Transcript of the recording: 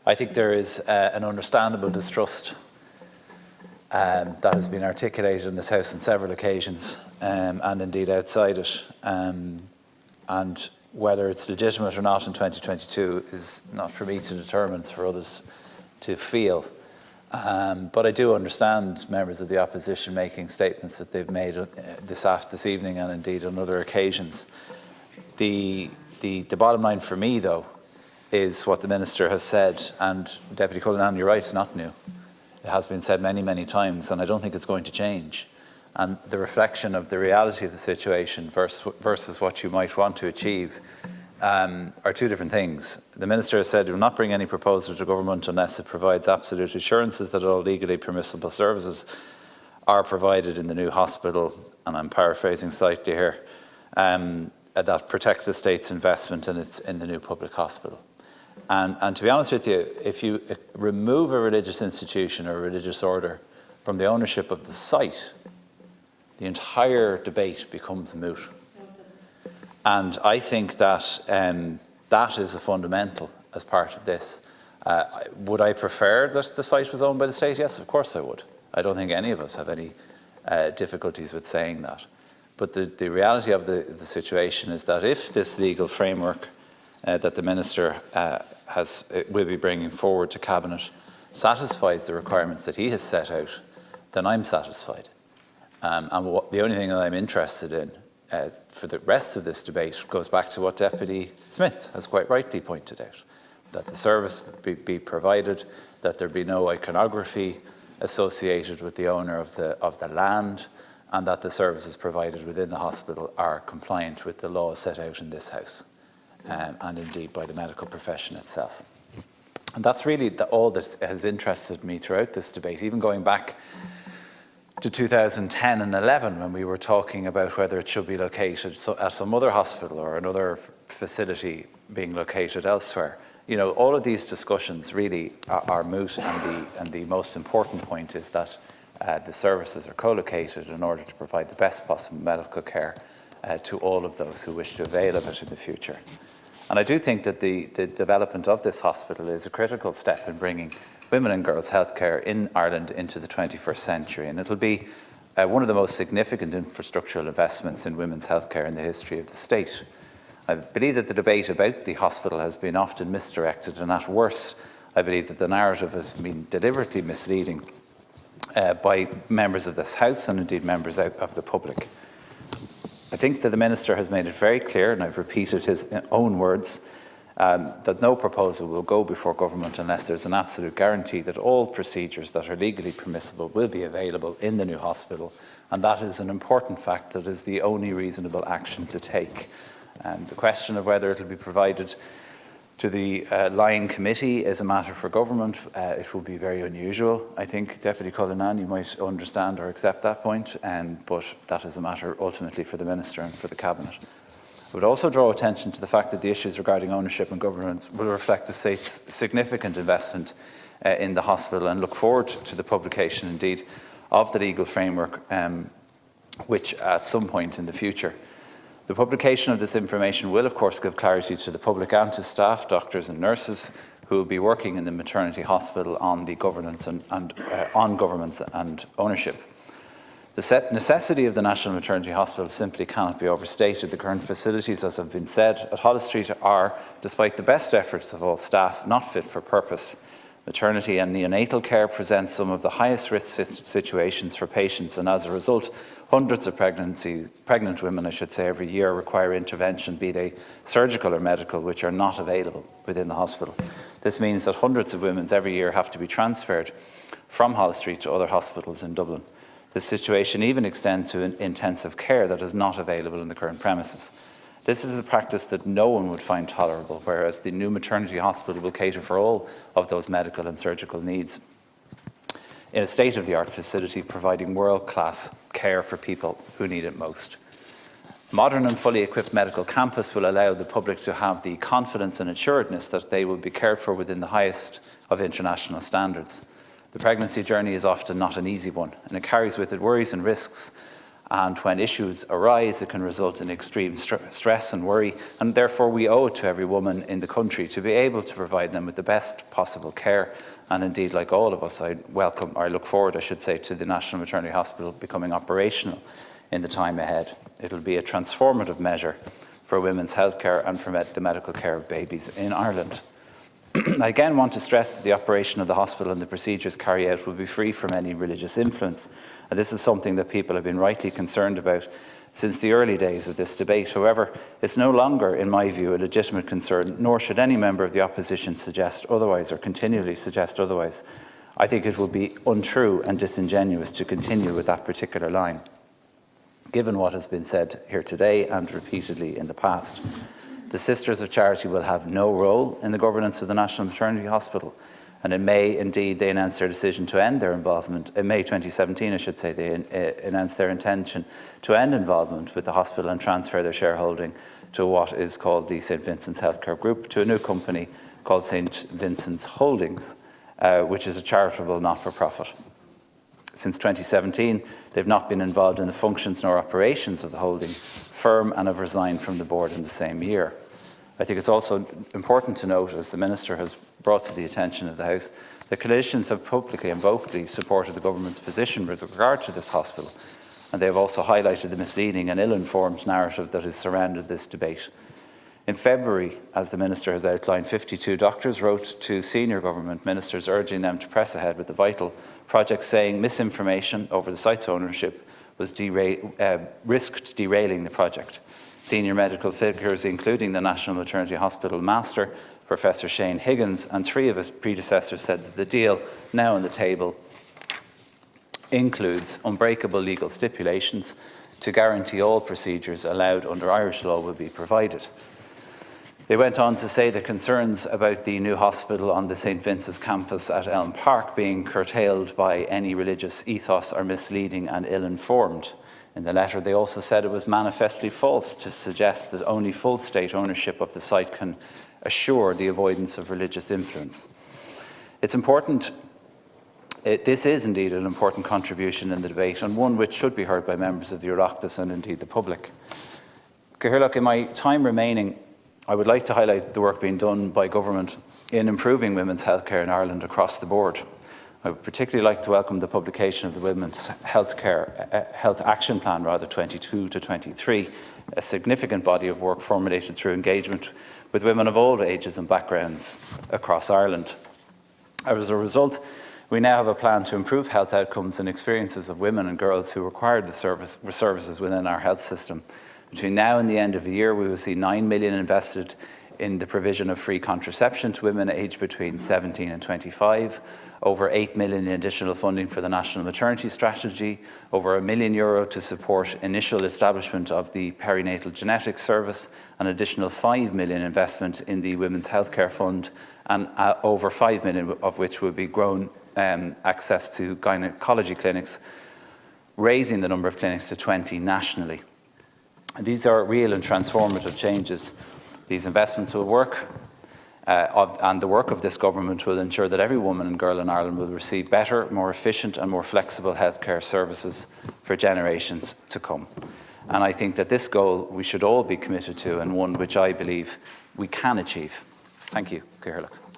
I think there is an understandable distrust that has been articulated in this House on several occasions, and indeed outside it. And whether it's legitimate or not in 2022 is not for me to determine, it's for others to feel. But I do understand members of the opposition making statements that they've made this evening and indeed on other occasions. The bottom line for me, though, is what the Minister has said, and Deputy Cullinan, you're right, it's not new. It has been said many, many times, and I don't think it's going to change. And the reflection of the reality of the situation versus what you might want to achieve are two different things. The Minister has said he will not bring any proposal to government unless it provides absolute assurances that all legally permissible services are provided in the new hospital, and I'm paraphrasing slightly here, that protects the state's investment in the new public hospital. And to be honest with you, if you remove a religious institution or a religious order from the ownership of the site, the entire debate becomes moot. And I think that that is a fundamental as part of this. Would I prefer that the site was owned by the state? Yes, of course I would. I don't think any of us have any difficulties with saying that. But the reality of the situation is that if this legal framework that the Minister will be bringing forward to Cabinet satisfies the requirements that he has set out, then I'm satisfied. And the only thing that I'm interested in for the rest of this debate goes back to what Deputy Smith has quite rightly pointed out, that the service be provided, that there be no iconography associated with the owner of the land, and that the services provided within the hospital are compliant with the laws set out in this House, and indeed by the medical profession itself. And that's really all that has interested me throughout this debate, even going back to 2010 and 11 when we were talking about whether it should be located at some other hospital or another facility being located elsewhere. You know, all of these discussions really are moot, and the most important point is that the services are co-located in order to provide the best possible medical care to all of those who wish to avail of it in the future. And I do think that the development of this hospital is a critical step in bringing women and girls healthcare in Ireland into the 21st century, and it'll be one of the most significant infrastructural investments in women's healthcare in the history of the state. I believe that the debate about the hospital has been often misdirected, and at worst, I believe that the narrative has been deliberately misleading by members of this House and indeed members of the public. I think that the Minister has made it very clear, and I've repeated his own words, that no proposal will go before government unless there's an absolute guarantee that all procedures that are legally permissible will be available in the new hospital, and that is an important fact that is the only reasonable action to take. The question of whether it will be provided to the Lying Committee is a matter for government. It will be very unusual. I think, Deputy Cullinan, you might understand or accept that point, but that is a matter ultimately for the Minister and for the Cabinet. I would also draw attention to the fact that the issues regarding ownership and governance will reflect the state's significant investment in the hospital, and look forward to the publication, indeed, of the legal framework, which at some point in the future. The publication of this information will, of course, give clarity to the public and to staff, doctors and nurses who will be working in the maternity hospital on the governance and on governance and ownership. The necessity of the National Maternity Hospital simply cannot be overstated. The current facilities, as have been said, at Holles Street are, despite the best efforts of all staff, not fit for purpose. Maternity and neonatal care present some of the highest risk situations for patients, and as a result, hundreds of pregnant women, every year require intervention, be they surgical or medical, which are not available within the hospital. This means that hundreds of women every year have to be transferred from Holles Street to other hospitals in Dublin. This situation even extends to intensive care that is not available in the current premises. This is a practice that no one would find tolerable, whereas the new maternity hospital will cater for all of those medical and surgical needs in a state-of-the-art facility providing world-class care for people who need it most. A modern and fully equipped medical campus will allow the public to have the confidence and assuredness that they will be cared for within the highest of international standards. The pregnancy journey is often not an easy one, and it carries with it worries and risks, And when issues arise, it can result in extreme stress and worry, and therefore we owe it to every woman in the country to be able to provide them with the best possible care. And indeed, like all of us, I look forward, I should say, to the National Maternity Hospital becoming operational in the time ahead. It'll be a transformative measure for women's healthcare and for the medical care of babies in Ireland. I again want to stress that the operation of the hospital and the procedures carried out will be free from any religious influence. And this is something that people have been rightly concerned about since the early days of this debate. However, it's no longer, in my view, a legitimate concern, nor should any member of the opposition suggest otherwise or continually suggest otherwise. I think it would be untrue and disingenuous to continue with that particular line, given what has been said here today and repeatedly in the past. The Sisters of Charity will have no role in the governance of the National Maternity Hospital, and in May, indeed, they announced their decision to end their involvement. In May 2017, I should say, they announced their intention to end involvement with the hospital and transfer their shareholding to what is called the St Vincent's Healthcare Group, to a new company called St Vincent's Holdings, which is a charitable not-for-profit. Since 2017, they've not been involved in the functions nor operations of the holding firm and have resigned from the board in the same year. I think it's also important to note, as the Minister has brought to the attention of the House, that clinicians have publicly and vocally supported the government's position with regard to this hospital, and they have also highlighted the misleading and ill-informed narrative that has surrounded this debate. In February, as the Minister has outlined, 52 doctors wrote to senior government ministers urging them to press ahead with the vital project, saying misinformation over the site's ownership was risked derailing the project. Senior medical figures, including the National Maternity Hospital Master, Professor Shane Higgins, and 3 of his predecessors, said that the deal now on the table includes unbreakable legal stipulations to guarantee all procedures allowed under Irish law will be provided. They went on to say the concerns about the new hospital on the St Vincent's campus at Elm Park being curtailed by any religious ethos are misleading and ill-informed. In the letter, they also said it was manifestly false to suggest that only full state ownership of the site can assure the avoidance of religious influence. It's important. This is indeed an important contribution in the debate, and one which should be heard by members of the Oireachtas and indeed the public. Cathaoirleach, in my time remaining, I would like to highlight the work being done by government in improving women's healthcare in Ireland across the board. I would particularly like to welcome the publication of the Women's Health Action Plan, 22 to 23, a significant body of work formulated through engagement with women of all ages and backgrounds across Ireland. As a result, we now have a plan to improve health outcomes and experiences of women and girls who require the services within our health system. Between now and the end of the year, we will see 9 million invested in the provision of free contraception to women aged between 17 and 25, over 8 million in additional funding for the National Maternity Strategy, over €1 million to support initial establishment of the Perinatal Genetics Service, an additional 5 million investment in the Women's Healthcare Fund, and over 5 million of which will be grown access to gynaecology clinics, raising the number of clinics to 20 nationally. These are real and transformative changes. These investments will work, and the work of this government will ensure that every woman and girl in Ireland will receive better, more efficient and more flexible healthcare services for generations to come. And I think that this goal we should all be committed to, and one which I believe we can achieve. Thank you, Cathaoirleach.